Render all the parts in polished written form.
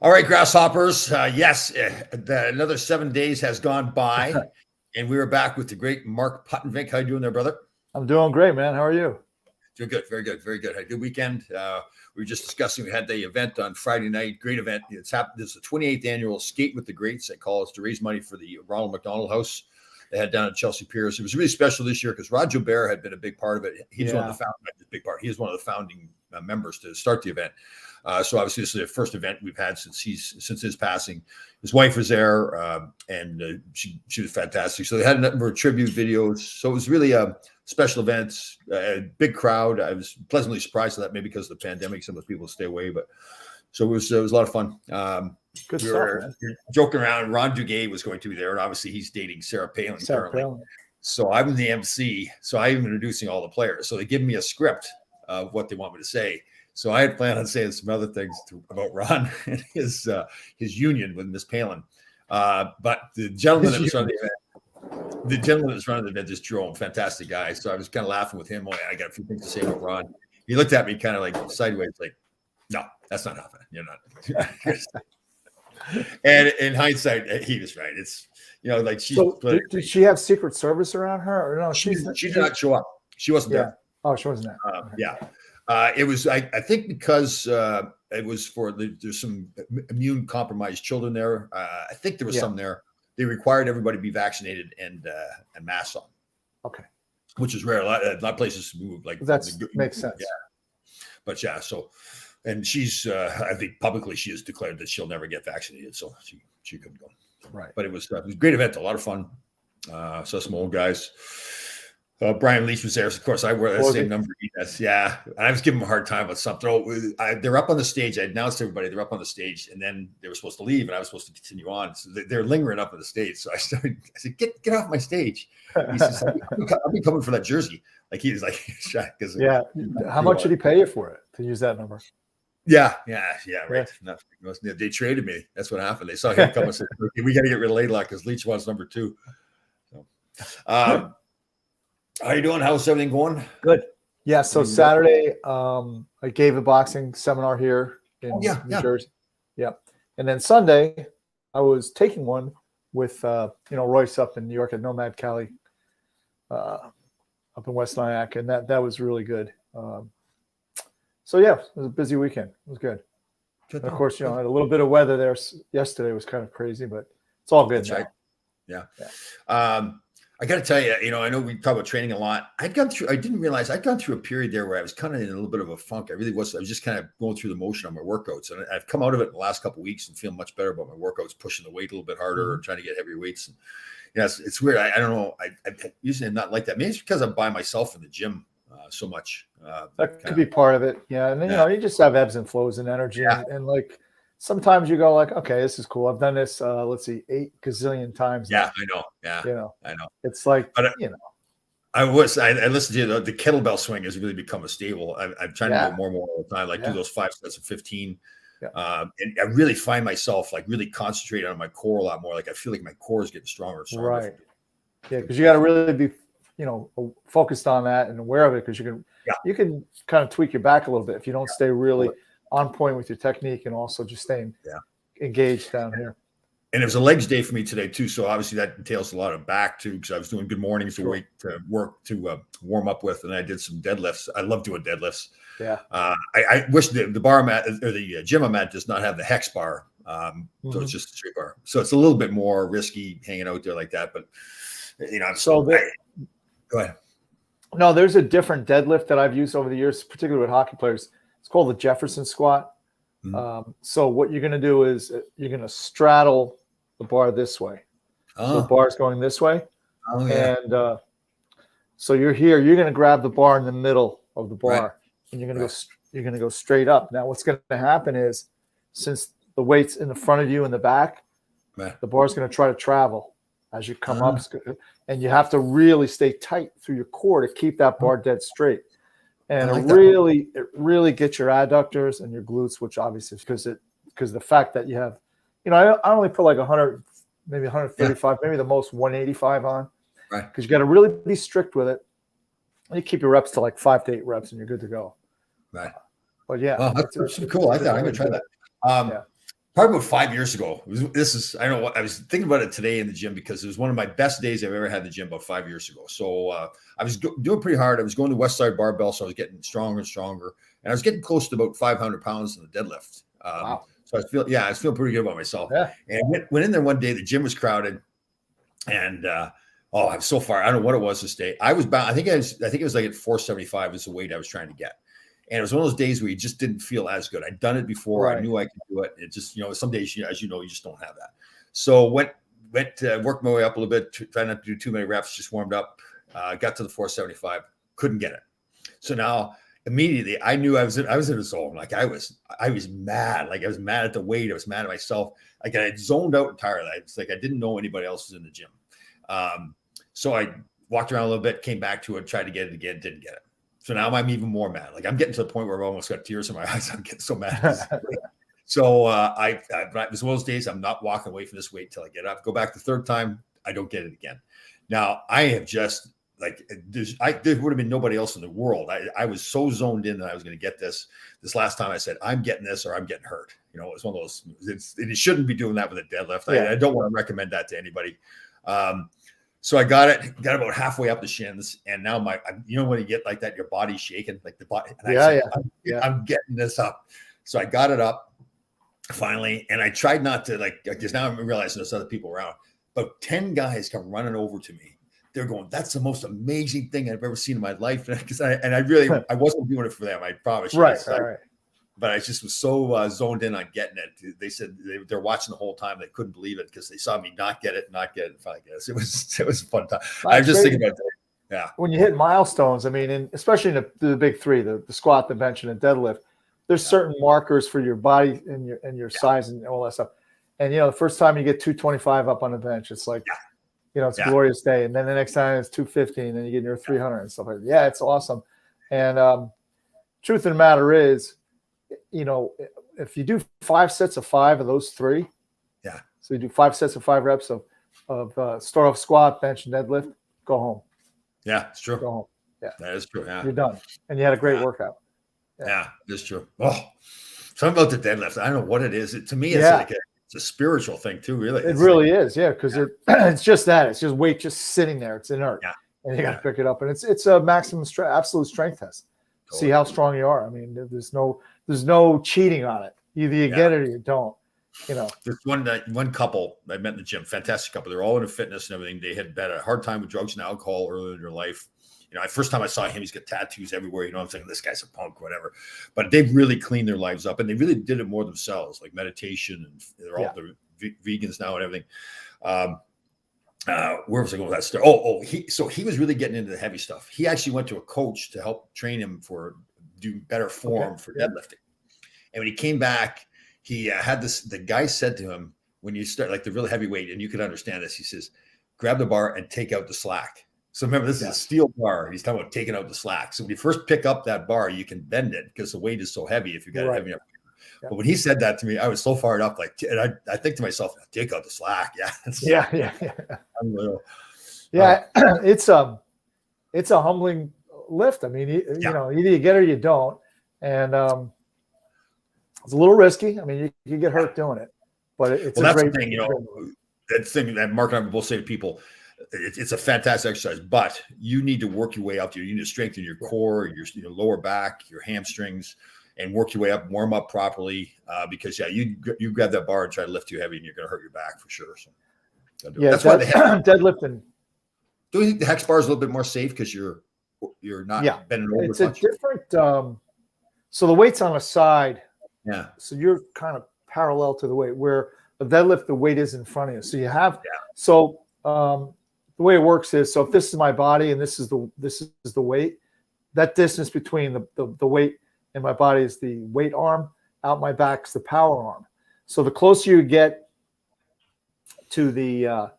All right, grasshoppers. Yes, another 7 days has gone by, and we are back with the great Mark Puttenvink. How you doing there, brother? I'm doing great, man. How are you? Doing good, very good, very good. Had a good weekend. We were just discussing. We had the event on Friday night. Great event. It's happened. This is the 28th annual Skate with the Greats. They call it to raise money for the Ronald McDonald House. They had down at Chelsea Piers. It was really special this year because Rod Joubert had been a big part of it. He's one of the He was one of the founding members to start the event. So obviously this is the first event we've had since his passing. His wife was there, and she was fantastic. So they had a number of tribute videos. So it was really a special event, a big crowd. I was pleasantly surprised at that, maybe because of the pandemic, some of the people stay away. But so it was a lot of fun. Good we stuff, were joking around. Ron Duguay was going to be there, and obviously he's dating Sarah Palin currently. So I'm the MC. So I'm introducing all the players. So they give me a script of what they want me to say. So I had planned on saying some other things about Ron and his union with Miss Palin, but the gentleman that was running the event, this Jerome, fantastic guy. So I was kind of laughing with him. I got a few things to say about Ron. He looked at me kind of like sideways, like, "No, that's not happening. You're not." And in hindsight, he was right. It's like she. So did she have Secret Service around her, or no? She did not show up. She wasn't there. Oh, she wasn't there. Okay. Yeah. It was, I think, because it was for there's some immune compromised children there. I think there was some there. They required everybody to be vaccinated and masks on. Okay. Which is rare. A lot of places move like that makes sense. Yeah. But yeah, so and she's I think publicly she has declared that she'll never get vaccinated, so she couldn't go. Right. But it was a great event, a lot of fun. Saw some old guys. Brian Leach was there. Of course, I wear that same number. Yes, yeah. I was giving him a hard time with something. They're up on the stage. I announced to everybody they're up on the stage, and then they were supposed to leave, and I was supposed to continue on. So they're lingering up on the stage. So I said, "Get off my stage." He says, "I'll be coming for that jersey." Like he was like, because How much did he pay you for it to use that number? Yeah, right. Yeah. They traded me. That's what happened. They saw him come and said, "Okay, we got to get rid of Laidlaw because Leach wants number 2." So. How you doing? How's everything going? Good. Yeah. So Saturday, I gave a boxing seminar here in New Jersey. Yeah. And then Sunday, I was taking one with Royce up in New York at Nomad Cali, up in West Nyack, and that was really good. So yeah, it was a busy weekend. It was good. And of course, I had a little bit of weather there yesterday. Was kind of crazy, but it's all good. That's right. Yeah. I got to tell you, I know we talk about training a lot. I didn't realize I'd gone through a period there where I was kind of in a little bit of a funk. I was just kind of going through the motion on my workouts. And I've come out of it in the last couple of weeks and feeling much better about my workouts, pushing the weight a little bit harder, trying to get heavier weights. And it's weird. I don't know. I usually am not like that. Maybe it's because I'm by myself in the gym so much. That could be part of it. Yeah. And then, you just have ebbs and flows and energy. Yeah. And like, sometimes you go like, okay, this is cool. I've done this, 8 gazillion times. Yeah, I know. Yeah, I know. It's like, I listened to the kettlebell swing has really become a staple. I'm trying to do it more and more all the time, do those 5 sets of 15. Yeah. And I really find myself like really concentrating on my core a lot more. Like I feel like my core is getting stronger and stronger. Right. Yeah, because you got to really be, focused on that and aware of it, because you can kind of tweak your back a little bit if you don't stay really on point with your technique and also just staying engaged down here. And it was a legs day for me today too, so obviously that entails a lot of back too, because I was doing good mornings to work to warm up with, and I did some deadlifts. I love doing deadlifts. Yeah. I wish the bar mat or the gym I'm at does not have the hex bar, so it's just a straight bar. So it's a little bit more risky hanging out there like that, but go ahead. No, there's a different deadlift that I've used over the years, particularly with hockey players. It's called the Jefferson squat. So what you're going to do is you're going to straddle the bar this way. So the bar's going this way. And so you're here. You're going to grab the bar in the middle of the bar, and you're going to go straight up. Now, what's going to happen is, since the weight's in the front of you and the back, the bar's going to try to travel as you come up, and you have to really stay tight through your core to keep that bar dead straight. And it really gets your adductors and your glutes, which obviously because the fact that you have, I only put like 100, maybe 135, maybe the most 185 on, right? Because you got to really be strict with it. And you keep your reps to like 5 to 8 reps, and you're good to go. Right. But yeah, that's cool. I'm gonna try that. probably about 5 years ago. I don't know what I was thinking about it today in the gym because it was one of my best days I've ever had in the gym about 5 years ago. So I was doing pretty hard. I was going to West Side Barbell, so I was getting stronger and stronger, and I was getting close to about 500 pounds in the deadlift. Wow. So I was feeling pretty good about myself. Yeah. And I went in there one day. The gym was crowded, and I'm so far. I don't know what it was this day. I was bound. I think it was like at 475 is the weight I was trying to get. And it was one of those days where you just didn't feel as good. I'd done it before. Right. I knew I could do it. It just, some days, as you know, you just don't have that. So worked my way up a little bit, trying not to do too many reps, just warmed up, got to the 475, couldn't get it. So now immediately I knew I was in a zone. Like I was mad. Like I was mad at the weight. I was mad at myself. Like I had zoned out entirely. It's like I didn't know anybody else was in the gym. So I walked around a little bit, came back to it, tried to get it again, didn't get it. So now I'm even more mad. Like I'm getting to the point where I've almost got tears in my eyes. I'm getting so mad. So it was one of those days I'm not walking away from this weight until I get up. Go back the third time, I don't get it again. Now I have just there would have been nobody else in the world. I was so zoned in that I was going to get this. This last time I said, I'm getting this or I'm getting hurt. It was one of those, it shouldn't be doing that with a deadlift. Yeah. I don't want to recommend that to anybody. So I got about halfway up the shins, and now when you get like that, your body's shaking, like the body. I'm getting this up. So I got it up finally, and I tried not to because now I'm realizing there's other people around. But 10 guys come running over to me. They're going, "That's the most amazing thing I've ever seen in my life." Because I wasn't doing it for them. I promise you. Right. Right. But I just was so zoned in on getting it. They said they're watching the whole time. They couldn't believe it because they saw me not get it, and finally get it. It was a fun time. I was just thinking about that. Yeah. When you hit milestones, I mean, especially in the big three, the squat, the bench, and the deadlift, there's certain markers for your body and your size and all that stuff. And the first time you get 225 up on the bench, it's like, it's a glorious day. And then the next time it's 250, and then you get near 300 and stuff like that. Yeah, it's awesome. And truth of the matter is, if you do 5 sets of 5 of those 3, so you do 5 sets of 5 reps of start off squat, bench, and deadlift, go home. Yeah, it's true. Go home. Yeah, that is true. Yeah, you're done, and you had a great workout. Yeah, that's true. Oh, something about the deadlift. I don't know what it is. To me, it's a spiritual thing too. Really, it really is. Yeah, because it's just that. It's just weight just sitting there. It's inert, and you got to pick it up, and it's a maximum absolute strength test. Totally. See how strong you are. I mean, there's no cheating on it. Either you get it or you don't. There's one couple I met in the gym, fantastic couple. They're all into fitness and everything. They had a hard time with drugs and alcohol early in their life. First time I saw him, he's got tattoos everywhere. I'm thinking this guy's a punk, whatever. But they've really cleaned their lives up, and they really did it more themselves, like meditation, and they're all vegans now and everything. Where was I going with that story? He was really getting into the heavy stuff. He actually went to a coach to help train him for do better form for deadlifting. And when he came back, he had this. The guy said to him, "When you start like the really heavy weight, and you could understand this, he says, grab the bar and take out the slack." So remember, this is a steel bar, and he's talking about taking out the slack. So when you first pick up that bar, you can bend it because the weight is so heavy if you got it heavy enough. Yeah. But when he said that to me, I was so fired up. And I think to myself, take out the slack. Yeah. Unreal. Yeah. It's a humbling lift. I mean, either you get it or you don't. And it's a little risky. I mean, you get hurt doing it, but it's that's the thing, that thing that Mark and I would both say to people, it's a fantastic exercise, but you need to work your way up. You need to strengthen your core, your lower back, your hamstrings, and work your way up, warm up properly. Because you grab that bar and try to lift too heavy, and you're going to hurt your back for sure. So that's why deadlifting. Do you think the hex bar is a little bit more safe because you're not bending over? It's a different. So the weight's on the side. Yeah. So you're kind of parallel to the weight. Where the deadlift, the weight is in front of you. So you have so. The way it works is, so if this is my body and this is the weight, that distance between the weight and my body is the weight arm, out my back is the power arm. So the closer you get to the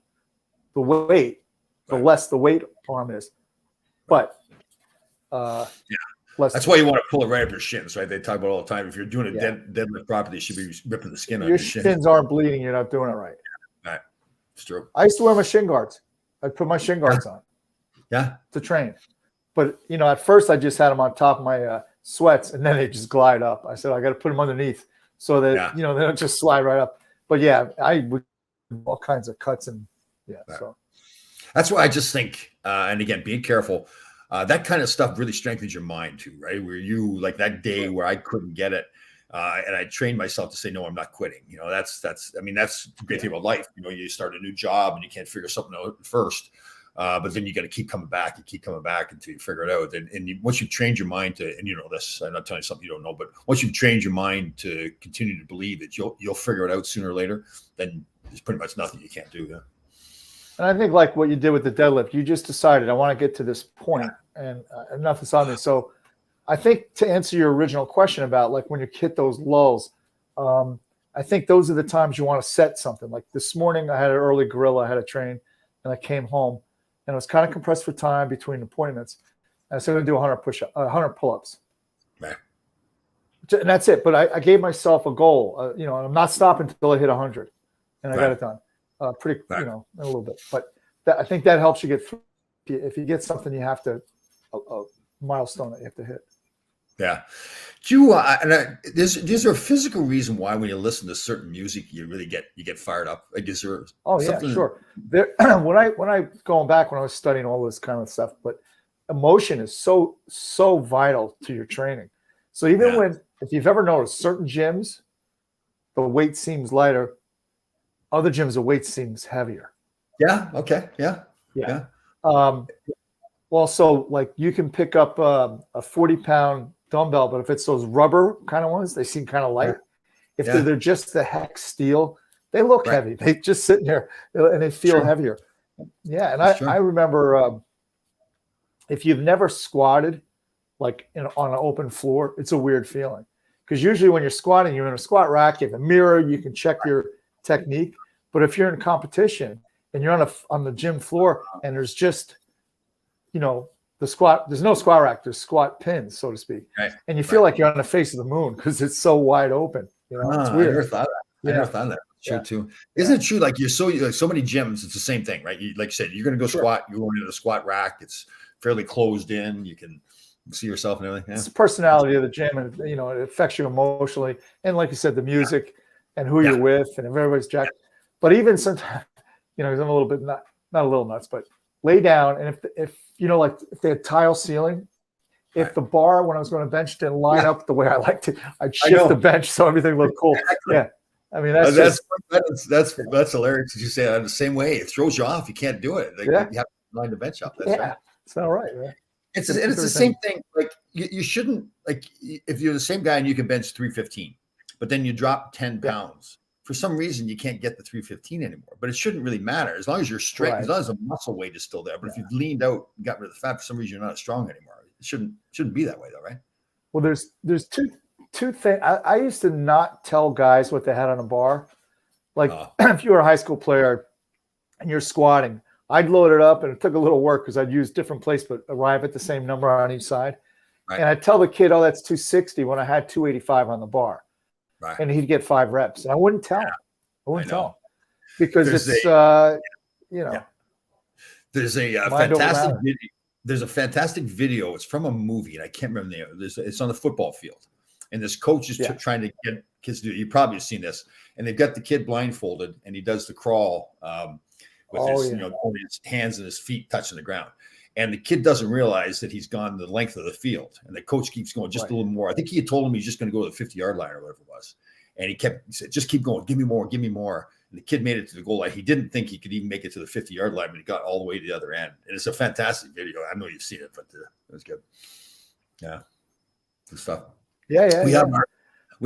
weight, the less the weight arm is. But that's why you want to pull it right up your shins, right? They talk about all the time. If you're doing a deadlift properly, you should be ripping the skin on your shins. Your shins aren't bleeding. You're not doing it right. Right. It's true. I used to wear my shin guards. I'd put my shin guards on. Yeah. To train. But, at first I just had them on top of my sweats, and then they just glide up. I said, I got to put them underneath so that they don't just slide right up. But yeah, I would all kinds of cuts and so that's why I just think, and again, being careful, that kind of stuff really strengthens your mind too, right? Where you like that day where I couldn't get it. And I trained myself to say, no, I'm not quitting. That's the great thing about life. You start a new job and you can't figure something out at first. But then you got to keep coming back until you figure it out. And once you've trained your mind to, and this, I'm not telling you something you don't know, but once you've trained your mind to continue to believe it, you'll figure it out sooner or later. Then there's pretty much nothing you can't do. Yeah. And I think like what you did with the deadlift, you just decided I want to get to this point, and enough is on me. So I think to answer your original question about like when you hit those lulls, I think those are the times you want to set something. Like this morning, I had an early gorilla, I had to train, and I came home. And I was kind of compressed for time between appointments. And I said, I'm going to do 100 pull-ups. Right. And that's it. But I gave myself a goal. I'm not stopping until I hit 100. And I got it done. Pretty, a little bit. But I think that helps you get through. If you get something, you have to, a milestone that you have to hit. Yeah. Is there a physical reason why when you listen to certain music you really get fired up? Like is there sure. There when I going back when I was studying all this kind of stuff, but emotion is so vital to your training. So even if you've ever noticed certain gyms, the weight seems lighter, other gyms the weight seems heavier. Yeah. Okay. Yeah. Well, so like you can pick up a 40-pound dumbbell, but if it's those rubber kind of ones, they seem kind of light. If they're just the hex steel, they look heavy. They just sit there and they feel heavier. Yeah, and I remember if you've never squatted like on an open floor, it's a weird feeling because usually when you're squatting, you're in a squat rack, you have a mirror, you can check your technique. But if you're in competition and you're on the gym floor and there's just the squat, there's no squat rack, there's squat pins, so to speak. Right. And you feel like you're on the face of the moon because it's so wide open. It's weird. I never thought that. I never thought that. True too. Isn't it true? Like so many gyms, it's the same thing, right? Like you said, you're going to go squat, you're going into the squat rack. It's fairly closed in. You can see yourself and everything. Yeah. It's the personality of the gym, and it affects you emotionally. And like you said, the music and who you're with, and if everybody's jacked. But even sometimes, I'm a little bit not a little nuts, but lay down, and if if they had tile ceiling, if the bar when I was going to bench didn't line up the way I liked it, I'd shift the bench so everything looked cool. Exactly. Yeah, I mean that's hilarious. Did you say that the same way? It throws you off. You can't do it. You have to line the bench up. That's right. It's not right, man. It's the same thing. Like you shouldn't if you're the same guy and you can bench 315, but then you drop 10 pounds. For some reason, you can't get the 315 anymore, but it shouldn't really matter as long as you're straight, as long as the muscle weight is still there. But if you've leaned out, and got rid of the fat, for some reason, you're not as strong anymore. It shouldn't be that way, though, right? Well, there's two things. I used to not tell guys what they had on a bar. Like if you were a high school player and you're squatting, I'd load it up, and it took a little work because I'd use different places, but arrive at the same number on each side. Right. And I'd tell the kid, "Oh, that's 260," when I had 285 on the bar. Right. And he'd get 5 reps, and I wouldn't tell him. I wouldn't tell him because there's There's a fantastic video. There's a fantastic video. It's from a movie, and I can't remember the name. It's on the football field, and this coach is trying to get kids to do. You probably have seen this, and they've got the kid blindfolded, and he does the crawl with his hands and his feet touching the ground. And the kid doesn't realize that he's gone the length of the field. And the coach keeps going just a little more. I think he had told him he's just going to go to the 50-yard line or whatever it was. And he said, just keep going. Give me more. Give me more. And the kid made it to the goal line. He didn't think he could even make it to the 50-yard line, but he got all the way to the other end. And it's a fantastic video. I know you've seen it, but it was good. Yeah. Good stuff. Yeah. We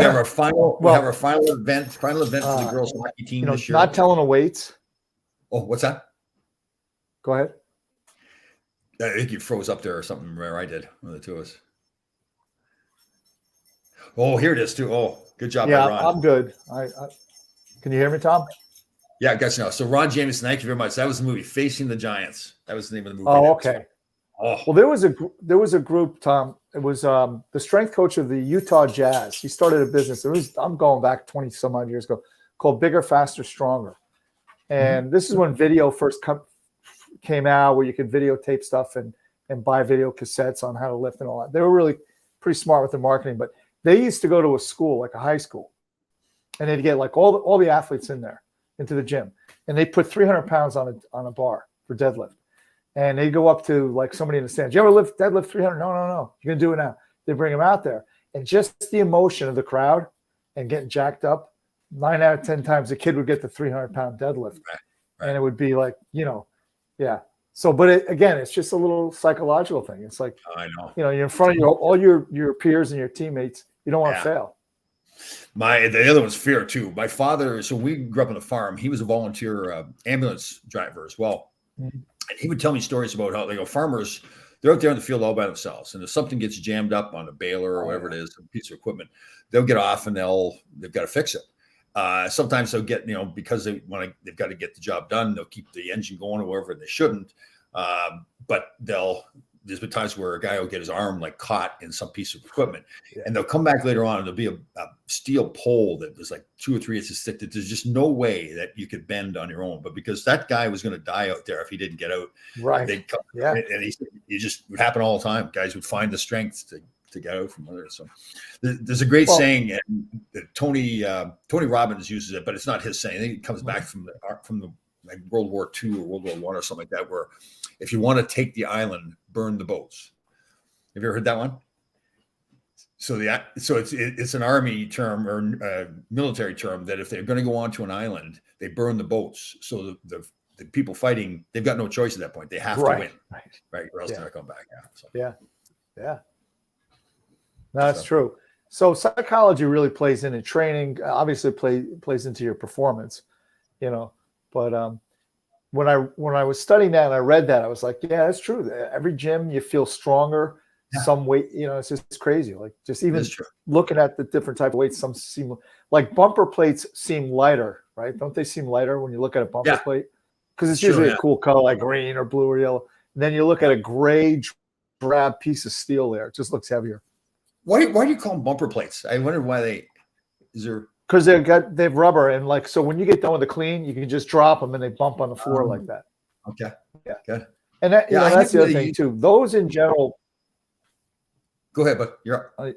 have our final event for the girls hockey team this year. Not telling the weights. Oh, what's that? Go ahead. I think you froze up there or something. Where I did, one of the two of us. Oh, here it is too. Oh, good job, Ron. I'm good. Can you hear me, Tom? Yeah, I guess now. So Ron Jamieson, thank you very much. That was the movie Facing the Giants. That was the name of the movie. Oh, okay. Well, there was a group, Tom. It was the strength coach of the Utah Jazz. He started a business. I'm going back 20 some odd years ago, called Bigger, Faster, Stronger. And this is when video first came out, where you could videotape stuff and buy video cassettes on how to lift and all that. They were really pretty smart with the marketing, but they used to go to a school, like a high school, and they'd get like all the athletes in there into the gym, and they put 300 pounds on a bar for deadlift, and they go up to like somebody in the stands. You ever deadlift 300? No. You're gonna do it now. They bring them out there, and just the emotion of the crowd and getting jacked up. 9 out of 10 times, the kid would get the 300-pound deadlift, and it would be like, yeah. So, but again, it's just a little psychological thing. It's like, I know. You're in front of all your peers and your teammates. You don't want to fail. The other one's fear too. My father, so we grew up on a farm. He was a volunteer ambulance driver as well. Mm-hmm. And he would tell me stories about how farmers, they're out there in the field all by themselves. And if something gets jammed up on a baler or whatever it is, a piece of equipment, they'll get off and they've got to fix it. Sometimes they'll get, because they've got to get the job done, they'll keep the engine going or wherever they shouldn't. But there's been times where a guy will get his arm like caught in some piece of equipment, and they'll come back later on and there'll be a steel pole that was like 2 or 3 inches thick that there's just no way that you could bend on your own. But because that guy was going to die out there if he didn't get out, they'd come, and it just would happen all the time. Guys would find the strength to get out from under it. So there's a great saying, and Tony Robbins uses it, but it's not his saying. I think it comes back from the like World War II or World War I or something like that, where if you want to take the island, burn the boats. Have you ever heard that one? So it's an army term or military term that if they're going to go onto an island, they burn the boats. So the people fighting, they've got no choice at that point. They have to win, right? Or else they're not coming back. Yeah. No, that's true. So psychology really plays into training. Obviously, plays into your performance. But when I was studying that and I read that, I was like, yeah, that's true. Every gym you feel stronger. Yeah. Some weight, it's just crazy. Like just even looking at the different type of weights, some seem like bumper plates seem lighter, right? Don't they seem lighter when you look at a bumper plate? Because it's usually a cool color like green or blue or yellow. And then you look at a gray drab piece of steel there. It just looks heavier. Why do you call them bumper plates? I wonder why because they've rubber, and like, so when you get done with the clean, you can just drop them and they bump on the floor like that. Okay. Yeah. Good. And that, that's the other thing too. Those in general. Go ahead, but you're up.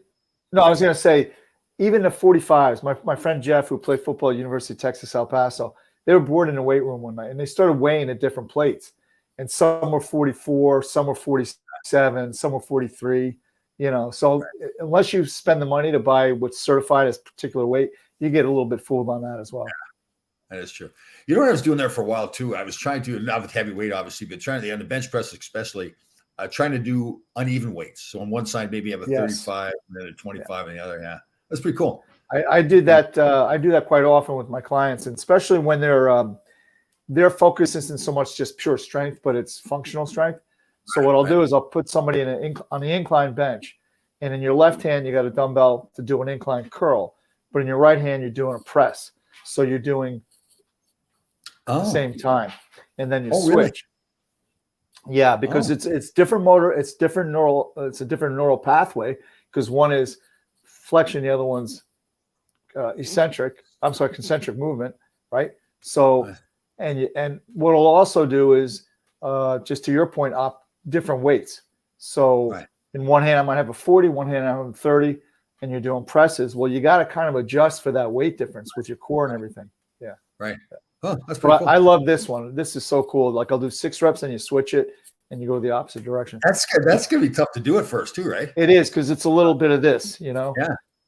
No, I was going to say, even the 45s, my friend Jeff, who played football at University of Texas, El Paso, they were bored in the weight room one night and they started weighing at different plates. And some were 44, some were 47, some were 43. So unless you spend the money to buy what's certified as particular weight, you get a little bit fooled on that as well. Yeah, that is true. You know what I was doing there for a while too? I was trying to, not with heavy weight, obviously, but trying to, on the bench press especially, trying to do uneven weights. So on one side, maybe you have a 35 and then a 25 on the other. Yeah, that's pretty cool. I did that. I do that quite often with my clients, and especially when their focus isn't so much just pure strength, but it's functional strength. So what I'll do is I'll put somebody on the incline bench, and in your left hand you got a dumbbell to do an incline curl, but in your right hand you're doing a press. So you're doing the same time, and then you switch. Really? Yeah, because it's different motor, it's a different neural pathway, because one is flexion, the other one's concentric movement, right? So and what it'll also do is just to your point, different weights. So in one hand I might have a 40, one hand I have a 30, and you're doing presses. Well, you got to kind of adjust for that weight difference with your core and everything. Yeah. Right. Oh, that's pretty cool. I love this one. This is so cool. Like I'll do 6 reps and you switch it and you go the opposite direction. That's good. That's going to be tough to do at first too, right? It is, because it's a little bit of this, Yeah.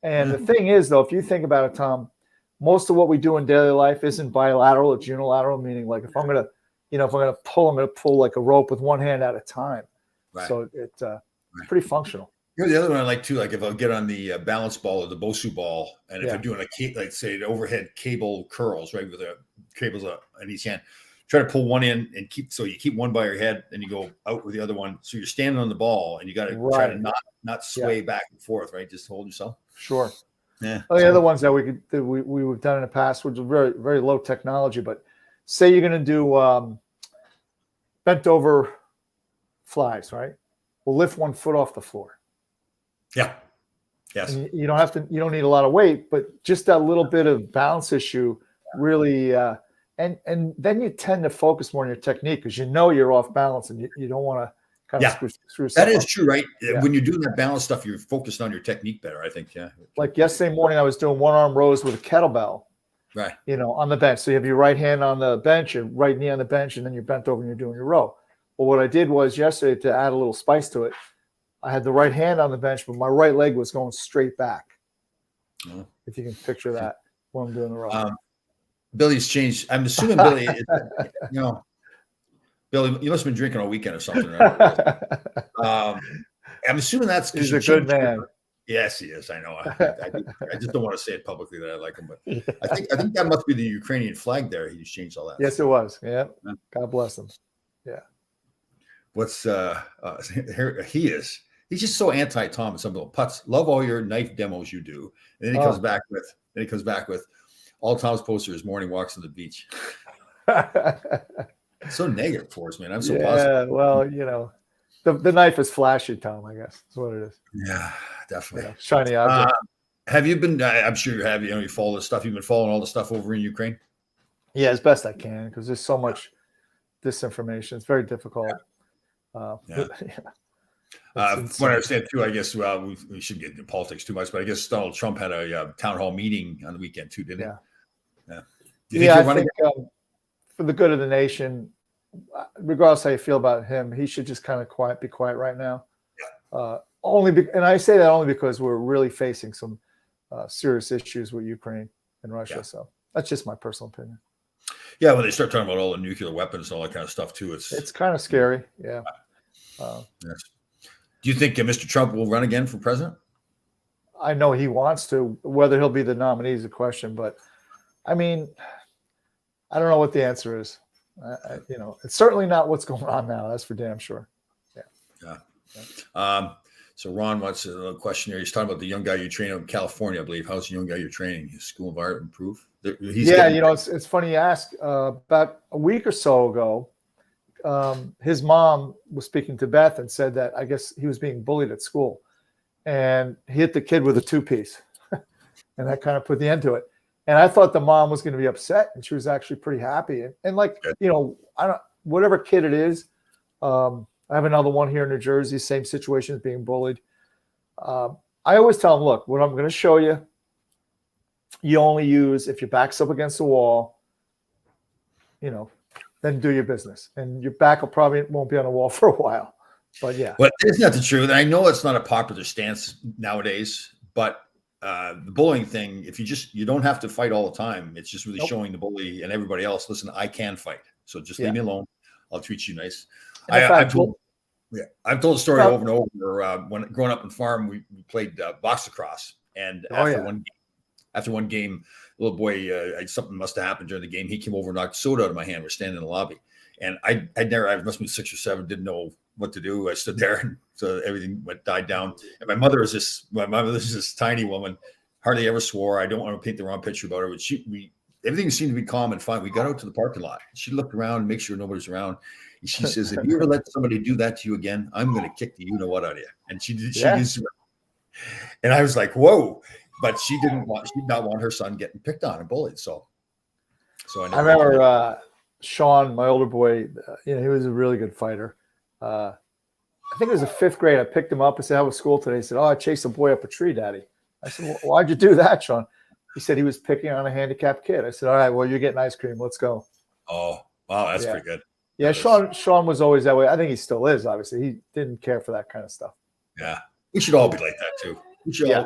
And the thing is, though, if you think about it, Tom, most of what we do in daily life isn't bilateral, it's unilateral, meaning like if I'm going to pull, I'm going to pull like a rope with one hand at a time. Right. So it's pretty functional. The other one I like too, like if I'll get on the balance ball or the Bosu ball, and if I'm doing like say the overhead cable curls, right, with the cables on each hand, try to pull one in and you keep one by your head and you go out with the other one. So you're standing on the ball and you got to try to not sway back and forth, right? Just hold yourself. Sure. Yeah. The other ones that we've done in the past, which are very, very low technology, but say you're going to do bent over flies, right? We'll lift one foot off the floor. Yeah. Yes. And you don't need a lot of weight, but just that little bit of balance issue really, and then you tend to focus more on your technique because you're off balance and you don't want to kind Yeah. of screw That stuff is up. true, right? Yeah. When you're doing that balance stuff, you're focused on your technique better, I think. Yeah. Like yesterday morning, I was doing one arm rows with a kettlebell, Right. on the bench. So you have your right hand on the bench, your right knee on the bench, and then you're bent over and you're doing your row. Well, what I did was yesterday, to add a little spice to it, I had the right hand on the bench, but my right leg was going straight back. Oh. If you can picture that when I'm doing the row. Billy's changed. I'm assuming Billy is, Billy, you must have been drinking all weekend or something, right? I'm assuming that's because He's a good man. Yes, he is. I know. I just don't want to say it publicly that I like him, but I think that must be the Ukrainian flag there. He's changed all that. Yes, it was. Yeah. God bless him. Yeah. What's here he is. He's just so anti-Tom and some little putts. Love all your knife demos you do. And then he comes back with all Tom's posters is morning walks on the beach. So negative for us, man. I'm so positive. Well, the knife is flashy, Tom, I guess. That's what it is. Yeah, definitely. Shiny object. Have you been, I'm sure you have, you follow the stuff. You've been following all the stuff over in Ukraine? Yeah, as best I can, because there's so much disinformation. It's very difficult. From what I understand too, I guess we shouldn't get into politics too much, but I guess Donald Trump had a town hall meeting on the weekend too, didn't he? Yeah. Do you think I think for the good of the nation, regardless how you feel about him, he should just kind of be quiet right now. Yeah. And I say that only because we're really facing some serious issues with Ukraine and Russia. Yeah. So that's just my personal opinion. Yeah, when they start talking about all the nuclear weapons and all that kind of stuff too, it's kind of scary. Yeah. Yes. Do you think Mr. Trump will run again for president? I know he wants to. Whether he'll be the nominee is a question, but I mean, I don't know what the answer is. It's certainly not what's going on now. That's for damn sure. Yeah. So Ron wants a question here. He's talking about the young guy you train out in California, I believe. How's the young guy you're training? His school environment improve? It's funny you ask. About a week or so ago, his mom was speaking to Beth and said that I guess he was being bullied at school, and he hit the kid with a 2-piece, and that kind of put the end to it. And I thought the mom was going to be upset, and she was actually pretty happy. And whatever kid it is. I have another one here in New Jersey, same situation as being bullied. I always tell them, look, what I'm going to show you, you only use if your back's up against the wall, then do your business. And your back won't be on the wall for a while. But yeah. But isn't that the truth? And I know it's not a popular stance nowadays, but the bullying thing, if you don't have to fight all the time. It's just really showing the bully and everybody else, listen, I can fight. So just leave me alone. I'll treat you nice. I've told the story over and over. When growing up on farm, we played box lacrosse, and after one game, little boy, something must have happened during the game. He came over and knocked soda out of my hand. We're standing in the lobby, and I must have been 6 or 7, didn't know what to do. I stood there, and so everything died down. And my mother is this tiny woman, hardly ever swore. I don't want to paint the wrong picture about her, but everything seemed to be calm and fine. We got out to the parking lot. She looked around and make sure nobody's around. She says, if you ever let somebody do that to you again, I'm going to kick the you-know-what out of you. And she did. And I was like, whoa. But she did not want her son getting picked on and bullied. So I remember Sean, my older boy, he was a really good fighter. I think it was the 5th grade. I picked him up and said, how was school today? He said, I chased a boy up a tree, Daddy. I said, well, why'd you do that, Sean? He said he was picking on a handicapped kid. I said, all right, well, you're getting ice cream. Let's go. Oh, wow. That's pretty good. Yeah, Sean was always that way. I think he still is, obviously. He didn't care for that kind of stuff. Yeah. We should all be like that, too.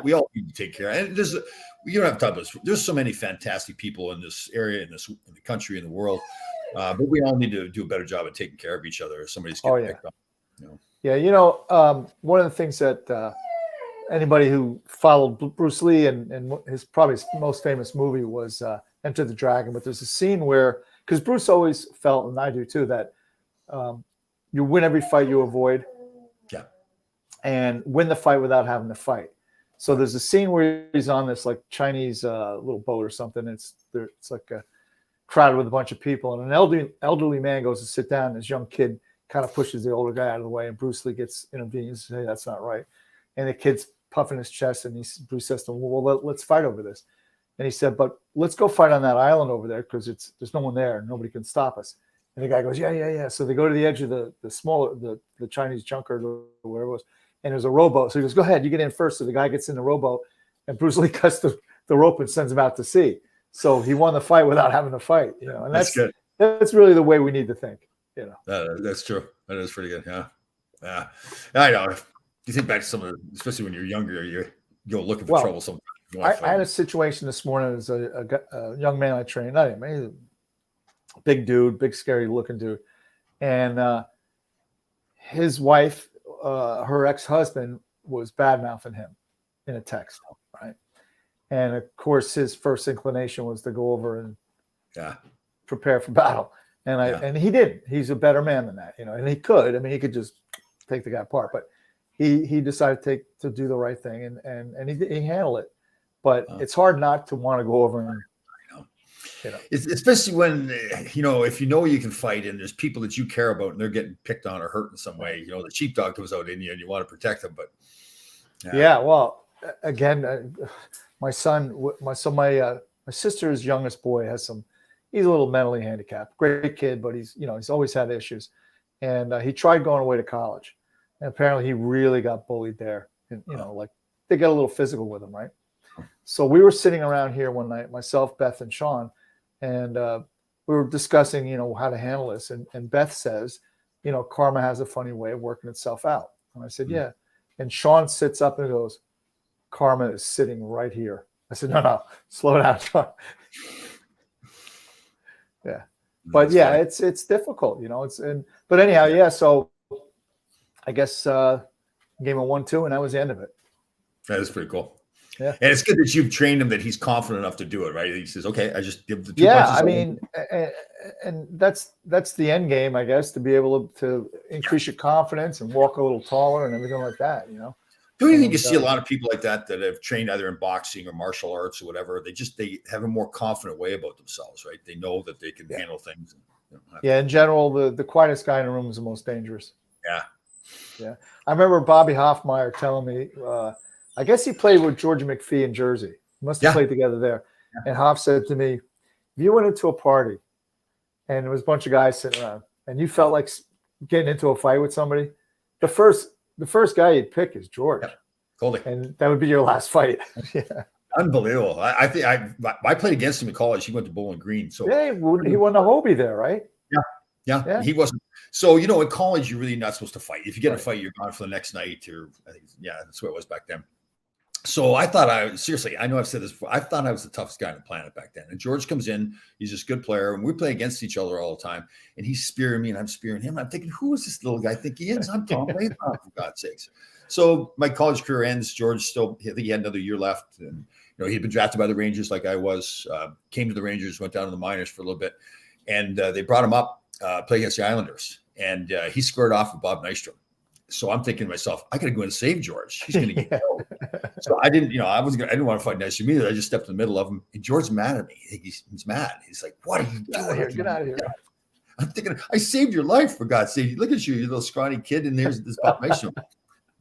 We all need to take care. And you don't have to talk about this. There's so many fantastic people in this area, in the country, in the world. But we all need to do a better job of taking care of each other if somebody's getting picked on. Yeah, one of the things that anybody who followed Bruce Lee and his probably his most famous movie was Enter the Dragon. But there's a scene where, because Bruce always felt, and I do too, that you win every fight you avoid. Yeah. And win the fight without having to fight. So there's a scene where he's on this like Chinese little boat or something. It's like crowded with a bunch of people, and an elderly man goes to sit down. And this young kid kind of pushes the older guy out of the way, and Bruce Lee intervenes and says, hey, that's not right. And the kid's puffing his chest, and Bruce says to him, well, let's fight over this. And he said, but let's go fight on that island over there because there's no one there and nobody can stop us. And the guy goes, yeah, yeah, yeah. So they go to the edge of the smaller, the Chinese junkyard or whatever it was. And there's a rowboat. So he goes, go ahead, you get in first. So the guy gets in the rowboat and Bruce Lee cuts the rope and sends him out to sea. So he won the fight without having to fight, and That's good. That's really the way we need to think, That's true. That is pretty good. Yeah. I know. You think back to some of the, especially when you're younger, you go looking for trouble sometimes. I had a situation this morning as a young man I trained. Not him, he's a big dude, big scary looking dude, and his wife, her ex-husband, was bad mouthing him in a text, right? And of course, his first inclination was to go over and prepare for battle, and he didn't. He's a better man than that, and he could. I mean, he could just take the guy apart, but he decided to do the right thing, and he handled it. But it's hard not to want to go over and, especially when, if you can fight and there's people that you care about and they're getting picked on or hurt in some way, the sheepdog comes out in you and you want to protect them. But well, again, my sister's youngest boy he's a little mentally handicapped, great kid, but he's always had issues. And he tried going away to college. And apparently he really got bullied there. And, like they get a little physical with him, right? So we were sitting around here one night, myself, Beth, and Sean, and we were discussing, how to handle this. And Beth says, karma has a funny way of working itself out. And I said, yeah. And Sean sits up and goes, karma is sitting right here. I said, no, slow down, Sean. Yeah. But yeah, it's difficult, but anyhow, yeah. So I guess game of 1-2, and that was the end of it. That is pretty cool. Yeah. And it's good that you've trained him that he's confident enough to do it, right? He says, okay, I just give the 2 punches. Yeah, I mean, and that's the end game, I guess, to be able to increase your confidence and walk a little taller and everything like that, Don't you think you see a lot of people like that have trained either in boxing or martial arts or whatever? They have a more confident way about themselves, right? They know that they can handle things. In general, the quietest guy in the room is the most dangerous. Yeah. I remember Bobby Hoffmeyer telling me, I guess he played with George McPhee in Jersey. Must have played together there. Yeah. And Hoff said to me, if you went into a party and there was a bunch of guys sitting around and you felt like getting into a fight with somebody, the first guy you'd pick is George. Yeah. Totally. And that would be your last fight. Unbelievable. I think I played against him in college. He went to Bowling Green. So he won the Hobie there, right? Yeah. He wasn't. So, in college, you're really not supposed to fight. If you get in a fight, you're gone for the next night. That's what it was back then. So I thought I know I've said this before. I thought I was the toughest guy on the planet back then. And George comes in, he's this good player, and we play against each other all the time. And he's spearing me, and I'm spearing him. I'm thinking, who is this little guy think he is? I'm Tom Latham, for God's sakes. So my college career ends. George still, I think he had another year left. And, he'd been drafted by the Rangers like I was, came to the Rangers, went down to the minors for a little bit. And they brought him up, play against the Islanders. And he squared off with Bob Nystrom. So I'm thinking to myself, I got to go and save George. He's going to get killed. So I didn't, I didn't want to fight Nystrom either. I just stepped in the middle of him, and George's mad at me. He's mad. He's like, "What are you doing? Get out of here!" I'm thinking, I saved your life, for God's sake. Look at you little scrawny kid, and there's this Bob Nystrom.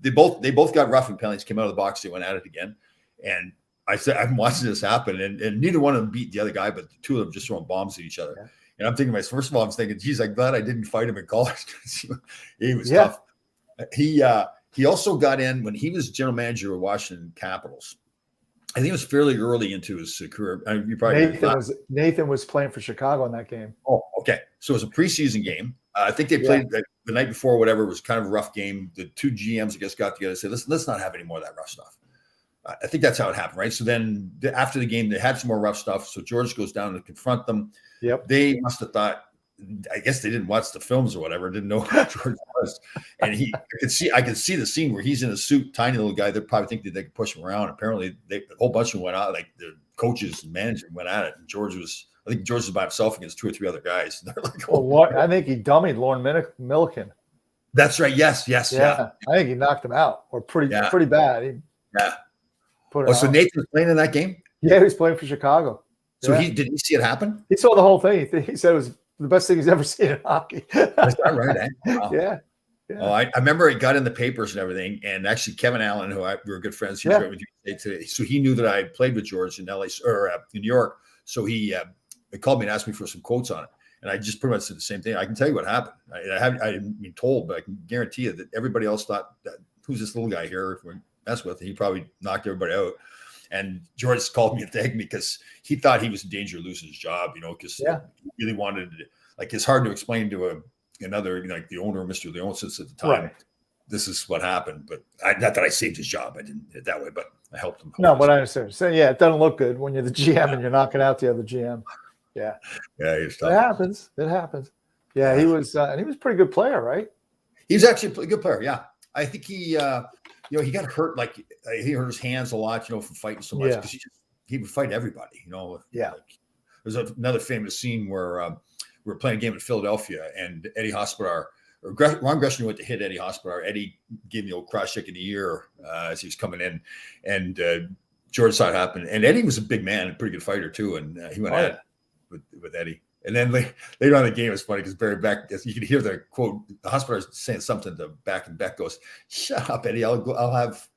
They both got roughing penalties. Came out of the box. They went at it again, and I said, I'm watching this happen, and neither one of them beat the other guy, but the two of them just throwing bombs at each other. Yeah. And I'm thinking, first of all, I'm thinking, geez, I'm glad I didn't fight him in college. He was tough. He also got in when he was general manager of Washington Capitals. I think it was fairly early into his career. You probably Nathan was playing for Chicago in that game. Oh, okay. So it was a preseason game. I think they played the night before, whatever. It was kind of a rough game. The two GMs, I guess, got together and said, let's not have any more of that rough stuff. I think that's how it happened, right? So then after the game, they had some more rough stuff. So George goes down to confront them. Yep. They must have thought, I guess they didn't watch the films or whatever, didn't know who George was. And I could see the scene where he's in a suit, tiny little guy. They probably think that they could push him around. Apparently, a whole bunch of them went out, like the coaches and manager went at it. And I think George was by himself against 2 or 3 other guys. And they're like, I think he dummied Lauren Milliken. That's right. Yes. Yeah. I think he knocked him out, or pretty bad. So Nathan was playing in that game? Yeah, he was playing for Chicago. So did he see it happen? He saw the whole thing. He said it was the best thing he's ever seen in hockey. That's not right, eh? Wow. Yeah. Oh, I remember it got in the papers and everything. And actually, Kevin Allen, who we were good friends, he was right with you today. So he knew that I played with George in LA or in New York. So he called me and asked me for some quotes on it. And I just pretty much said the same thing. I can tell you what happened. I haven't been told, but I can guarantee you that everybody else thought, that, who's this little guy here we're messing with? And he probably knocked everybody out. And George called me and thanked me because he thought he was in danger of losing his job, because he really wanted to, like, it's hard to explain to another, like the owner, Mr. Leonsis at the time, Right. this is what happened. But not that I saved his job. I didn't do it that way, but I helped him. No, but I understand. So yeah, it doesn't look good when you're the GM and you're knocking out the other GM. Yeah. Yeah, he was It tough. happens. It happens. Yeah, he was, and he was a pretty good player, right? He was actually a pretty good player. Yeah. I think he, he got hurt. Like he hurt his hands a lot, from fighting so much because he would fight everybody, Yeah. Like, there's another famous scene where we were playing a game in Philadelphia and Eddie Hospodar, or Ron Gresham went to hit Eddie Hospodar. Eddie gave me a old cross check in the ear as he was coming in, and George saw it happen. And Eddie was a big man, a pretty good fighter too, and he went at it with Eddie. And then later on in the game, it's funny because Barry Beck, you can hear the quote, the Hospodar is saying something to Beck, and Beck goes, "Shut up, Eddie. I'll have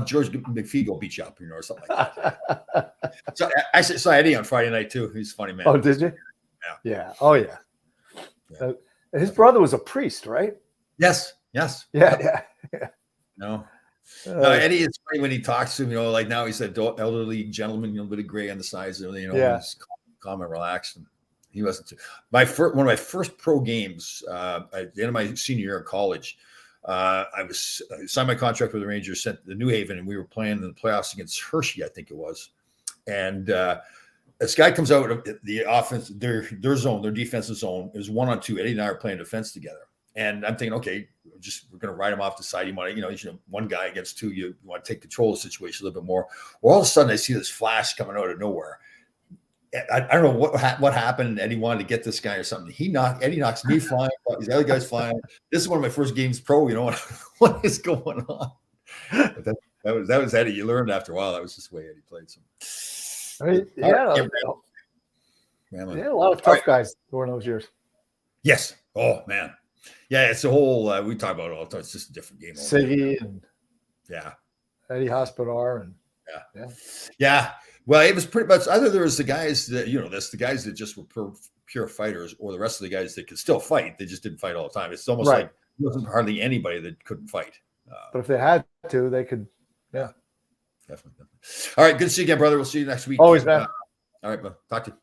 George McPhee go beat you up, or something like that." So I saw Eddie on Friday night too. He's a funny man. Oh, did you? Yeah. Oh, yeah. His brother was a priest, right? Yes. Yeah. No. Eddie is funny when he talks to him. Like now he's an elderly gentleman, a bit of gray on the sides, and he's calm and relaxed. And he wasn't too. One of my first pro games at the end of my senior year in college. I signed my contract with the Rangers, sent to New Haven, and we were playing in the playoffs against Hershey, I think it was. And this guy comes out of the offense, their zone, their defensive zone is 1-on-2. Eddie and I are playing defense together, and I'm thinking, okay, we're going to ride him off the side. You want to, one guy against two, you want to take control of the situation a little bit more. Well, all of a sudden, I see this flash coming out of nowhere. I don't know what happened. Eddie wanted to get this guy or something. Eddie knocks me flying. These other guys flying. This is one of my first games pro. What is going on? But that was Eddie. You learned after a while. That was just the way Eddie played. So, a lot of tough guys during those years. Yes. Oh man. Yeah. It's a whole. We talk about it all the time. It's just a different game. Siggy and Eddie Hospodar and yeah. Well, it was pretty much either there was the guys that the guys that just were pure fighters, or the rest of the guys that could still fight. They just didn't fight all the time. It's almost like there wasn't hardly anybody that couldn't fight. But if they had to, they could. Yeah, definitely. All right, good to see you again, brother. We'll see you next week. Always, man. All right, bud. Talk to you.